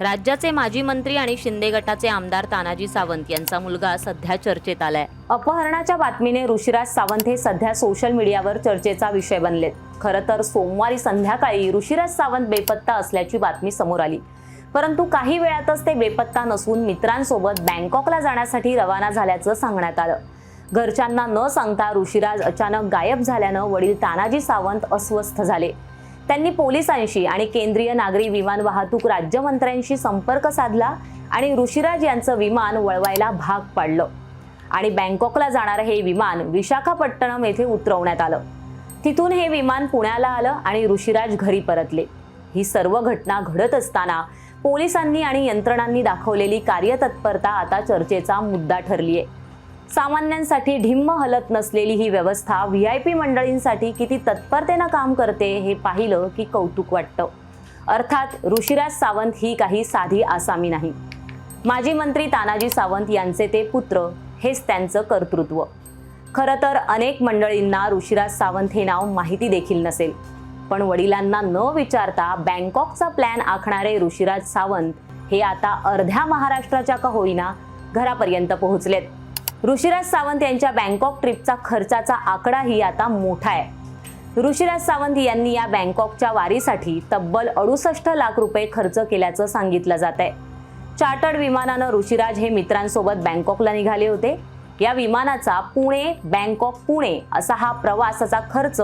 राज्याचे माजी मंत्री आणि शिंदे गटाचे आमदार तानाजी सावंत यांचा मुलगा सध्या चर्चेत आलाय। अपहरणाच्या बातमीने ऋषीराज सावंत हे सध्या सोशल मीडियावर चर्चेचा विषय बनलेत। खरं तर सोमवारी संध्याकाळी ऋषीराज सावंत बेपत्ता असल्याची बातमी समोर आली, परंतु काही वेळातच ते बेपत्ता नसून मित्रांसोबत बँकॉकला जाण्यासाठी रवाना झाल्याचं सांगण्यात आलं। घरच्यांना न सांगता ऋषीराज अचानक गायब झाल्यानं वडील तानाजी सावंत अस्वस्थ झाले। त्यांनी पोलिसांशी आणि केंद्रीय नागरी विमान वाहतूक राज्यमंत्र्यांशी संपर्क साधला आणि ऋषीराज यांचं विमान वळवायला भाग पाडलं आणि बँकॉकला जाणारं हे विमान विशाखापट्टणम येथे उतरवण्यात आलं। तिथून हे विमान पुण्याला आलं आणि ऋषीराज घरी परतले। ही सर्व घटना घडत असताना पोलिसांनी आणि यंत्रणांनी दाखवलेली कार्यतत्परता आता चर्चेचा मुद्दा ठरली आहे। सामान्यांसाठी ढिम्म हलत नसलेली ही व्यवस्था व्हीआयपी मंडळींसाठी किती तत्परतेने काम करते हे पाहिलं की कौतुक वाटतं। अर्थात ऋषीराज सावंत ही काही साधी आसामी नाही। माजी मंत्री तानाजी सावंत यांचे ते पुत्र हेच त्यांचं कर्तृत्व। खरं तर अनेक मंडळींना ऋषीराज सावंत हे नाव माहिती देखील नसेल, पण वडिलांना न विचारता बँकॉकचा प्लॅन आखणारे ऋषीराज सावंत हे आता अर्ध्या महाराष्ट्राच्या का होईना घरापर्यंत पोहोचलेत। ऋषीराज सावंत यांच्या बँकॉक ट्रिपचा खर्चाचा आकडाही आता मोठा आहे। ऋषीराज सावंत यांनी या बँकॉकच्या वारीसाठी तब्बल 68 लाख रुपये खर्च केल्याचं सांगितलं जात आहे। चार्टर्ड विमानानं ऋषीराज हे मित्रांसोबत बँकॉकला निघाले होते। या विमानाचा पुणे बँकॉक पुणे असा हा प्रवासाचा खर्च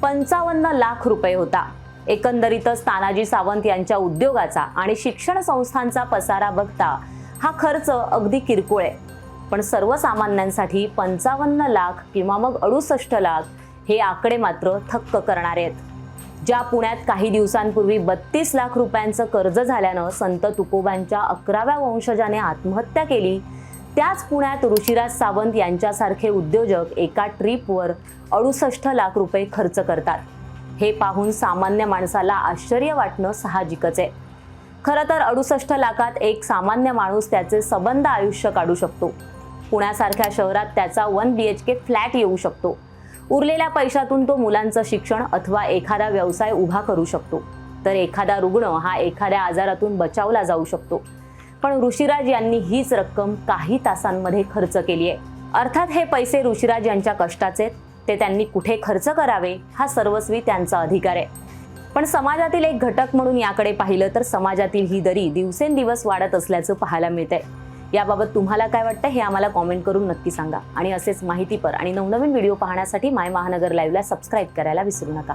55 लाख रुपये होता। एकंदरीतच तानाजी सावंत यांच्या उद्योगाचा आणि शिक्षण संस्थांचा पसारा बघता हा खर्च अगदी किरकोळ आहे, पण सर्वसामान्यांसाठी 55 लाख किंवा मग 68 लाख हे आकडे मात्र थक्क करणारे आहेत। ज्या पुण्यात काही दिवसांपूर्वी 32 लाख रुपयांचं कर्ज झाल्यानं संत तुकोबांच्या 11व्या वंशजाने आत्महत्या केली, त्याच पुण्यात ऋषीराज सावंत यांच्यासारखे उद्योजक एका ट्रिपवर 68 लाख रुपये खर्च करतात। हे पाहून सामान्य माणसाला आश्चर्य वाटणं साहजिकच आहे। खरं तर 68 लाखात एक सामान्य माणूस त्याचे सबंध आयुष्य काढू शकतो। पुण्यासारख्या शहरात त्याचा 1 BHK फ्लॅट येऊ शकतो। उरलेल्या पैशातून तो मुलांचं शिक्षण अथवा एखादा व्यवसाय उभा करू शकतो, तर एखादा रुग्ण हा एखाद्या आजारातून बचावला जाऊ शकतो। पण ऋषीराज यांनी हीच रक्कम काही तासांमध्ये खर्च केली आहे। अर्थात हे पैसे ऋषीराज यांच्या कष्टाचे, ते त्यांनी कुठे खर्च करावे हा सर्वस्वी त्यांचा अधिकार आहे। पण समाजातील एक घटक म्हणून याकडे पाहिलं तर समाजातील ही दरी दिवसेंदिवस वाढत असल्याचं पाहायला मिळतंय। याबाबत तुम्हाला काय वाटतं हे आम्हाला कॉमेंट करून नक्की सांगा आणि असेच माहितीपर आणि नवनवीन व्हिडिओ पाहण्यासाठी माय महानगर लाईव्हला सबस्क्राईब करायला विसरू नका।